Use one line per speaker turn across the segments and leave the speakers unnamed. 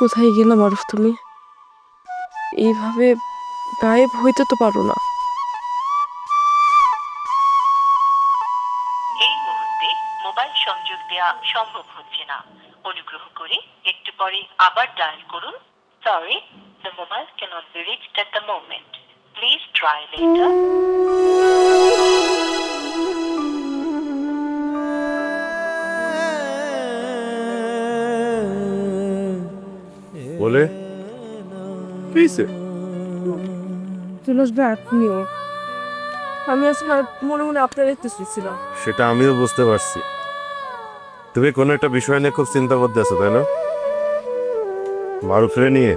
কোথায় গেলা মারুফ তুমি? এইভাবে গায়েব হইতে তো পারো না।
এই মুহূর্তে মোবাইল সংযোগ দেওয়া সম্ভব হচ্ছে না। অনুগ্রহ করে একটু পরে আবার ডায়াল করুন। Sorry, the mobile cannot be reached at the moment. Please try later.
বলে কিছে
তুলস ভাই আপনিও, আমি আসলে মনে মনে আপনার একটু শুনছিলাম।
সেটা আমিও বুঝতে পারছি। তুমি কোনো একটা বিষয় নিয়ে খুব চিন্তা করতে আছো, তাই না? মারুফরে নিয়ে।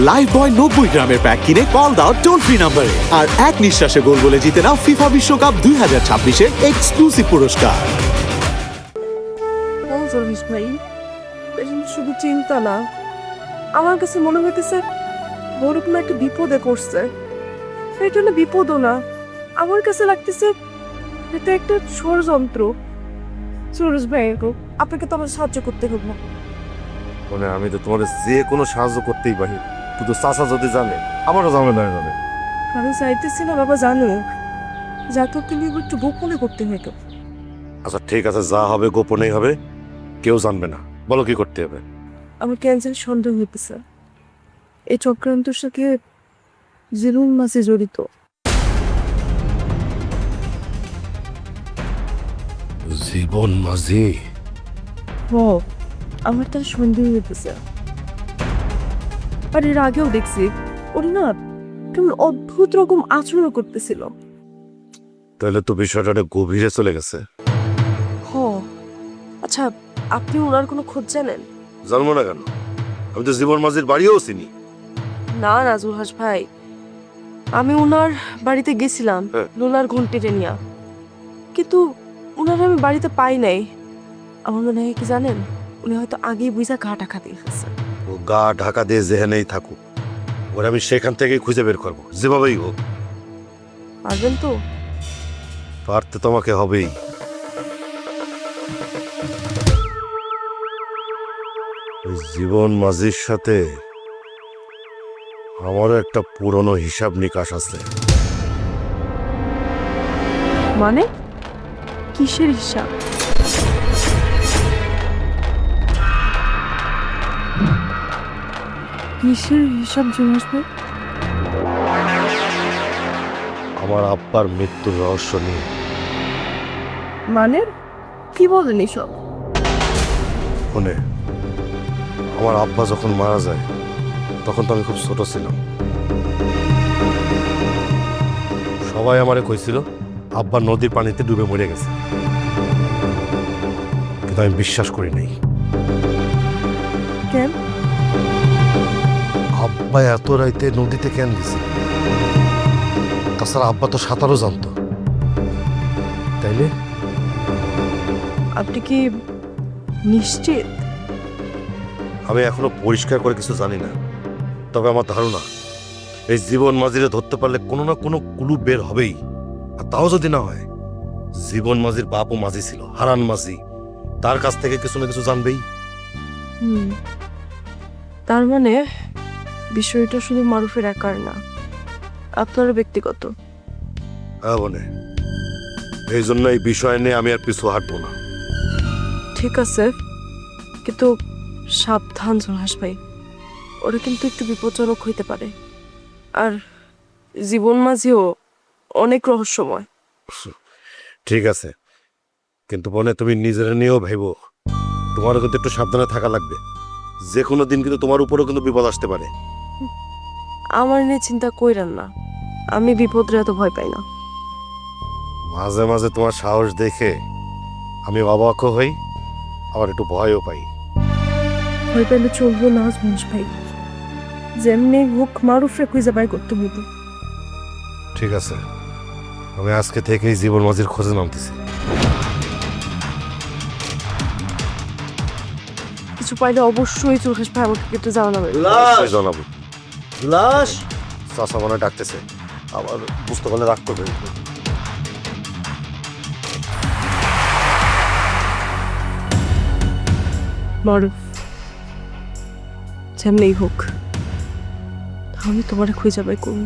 লাইফ বয় 90 গ্রামের প্যাক কিনে কল দাও টোল ফ্রি নম্বরে আর এক নিঃশ্বাসে গোল বলে জিতে নাও ফিফা বিশ্বকাপ 2026-এর এক্সক্লুসিভ পুরস্কার।
ভাই, শুধু চিন্তা না, আমার কাছে মনে হইতেছে বড় কোনো একটা বিপদে পড়ছে। এটা না বিপদও না, আমার কাছে লাগতেছে এটা একটা ষড়যন্ত্র। সুরজ ভাই, আপনাকে তো আমার সাহায্য করতে হবে।
মানে আমি তো তোমার যে কোনো সাহায্য করতেই পারি, কিন্তু চাচা যদি জানে আমারও ঝামেলা হয়ে যাবে।
আমি চাইতেছি না বাবা জানো, যা তো তুমি একটু গোপনে করতে হইতো।
আচ্ছা ঠিক আছে, যা হবে গোপনেই হবে, কেউ জানবে না। বলো কি করতে হবে?
আমার ক্যান্সার সন্দেহ হইতেছে এই চক্রান্তের সাথে জিরুন মাঝে জড়িত।
জীবন মাঝি?
ও, আমার তার সন্দেহ হইতেছে। আর এর আগেও দেখছি ওরা না কেমন অদ্ভুত রকম আচরণ করতেছিল।
তাহলে তো বিষয়টা অনেক গভীরে চলে গেছে।
হ, আচ্ছা আপনি ওনার কোনো খোঁজ জানেন?
জানবো না কেন? আমি তো জীবন মাঝির বাড়িও চিনি।
না না জুলহাস ভাই, আমি ওনার বাড়িতে গেছিলাম লোলার ঘন্টিতে নিয়া, কিন্তু ওনার আমি বাড়িতে পাই নাই। আমার মনে হয় কি জানেন, উনি হয়তো আগেই বুঝা গা টাকা দিয়ে ফেলছে।
ও গা ঢাকা দিয়ে যেখানেই থাকুক, ওরা আমি সেখান থেকেই খুঁজে বের করবো, যেভাবেই হোক।
পারবেন তো?
পারতে তোমাকে হবেই। ওই জীবন মাঝির সাথে আমারও একটা পুরনো হিসাব নিকাশ আছে।
মানে কিসের হিসাব? কিসের হিসাব জুলহাস ভাই?
আমার আব্বার মৃত্যুর রহস্য নিয়ে।
মানে কি বলেন এসব?
শুনে, আমার আব্বা যখন মারা যায় তখন তো আমি খুব ছোট ছিলাম। সবাই আমারে কইছিল আব্বা নদীর পানিতে ডুবে মরে গেছে, কিন্তু আমি বিশ্বাস করি নাই।
কেন?
আব্বা এত রাইতে নদীতে কেন গেছে? তাছাড়া আব্বা তো সাঁতারও জানতো, তাইলে?
আপনি কি নিশ্চিত?
আমি এখনো পরিষ্কার করে কিছু জানি না, তবে আমার ধারণা এই জীবন মাঝিরে ধরতে পারলে কোনো না কোনো ক্লু বের হবেই। আর তাও যদি না হয়, জীবন মাঝির বাপও মাঝি ছিল, হারান মাঝি, তার কাছ থেকে কিছু না কিছু জানবেই।
তার মানে বিষয়টা শুধু মারুফের একার না, আপনারও ব্যক্তিগত।
হ্যাঁ বোনে, এই জন্য এই বিষয় নিয়ে আমি আর পিছু হাঁটবো না।
ঠিক আছে, কিন্তু সাবধান জুলহাস ভাই, ওরা কিন্তু একটু বিপজ্জনক হইতে পারে। আর জীবন মাঝিও অনেক রহস্যময়।
ঠিক আছে, কিন্তু বোনে তুমি নিজের নিয়েও ভেবো, তোমারও কিন্তু একটু সাবধানে থাকা লাগবে। যে কোনো দিন কিন্তু তোমার উপরেও কিন্তু বিপদ আসতে পারে।
আমার নিয়ে চিন্তা কইরেন না, আমি বিপদরে এত ভয় পাই না।
মাঝে মাঝে তোমার সাহস দেখে আমি অবাকও হই, আবার একটু ভয়ও পাই।
ভয় পাইলে চলবো না জুলহাস ভাই, যেমনি হোক মারুফরে খুঁজে বাই করতে হইব।
ঠিক আছে, আমি আজকে থেকেই জীবন মাঝির খোঁজে নামতেছি।
কিছু পাইলে অবশ্যই জুলহাস ভাই আমাকে একটু জানাবেন।
অবশ্যই জানাবো।
লাশ
চাচা মনে হয় ডাকতেছে, আবার বুঝতে পারলে রাগ করবে।
মারুফ, যেমনেই হোক আমি তোমার খুঁজে বাই করুন।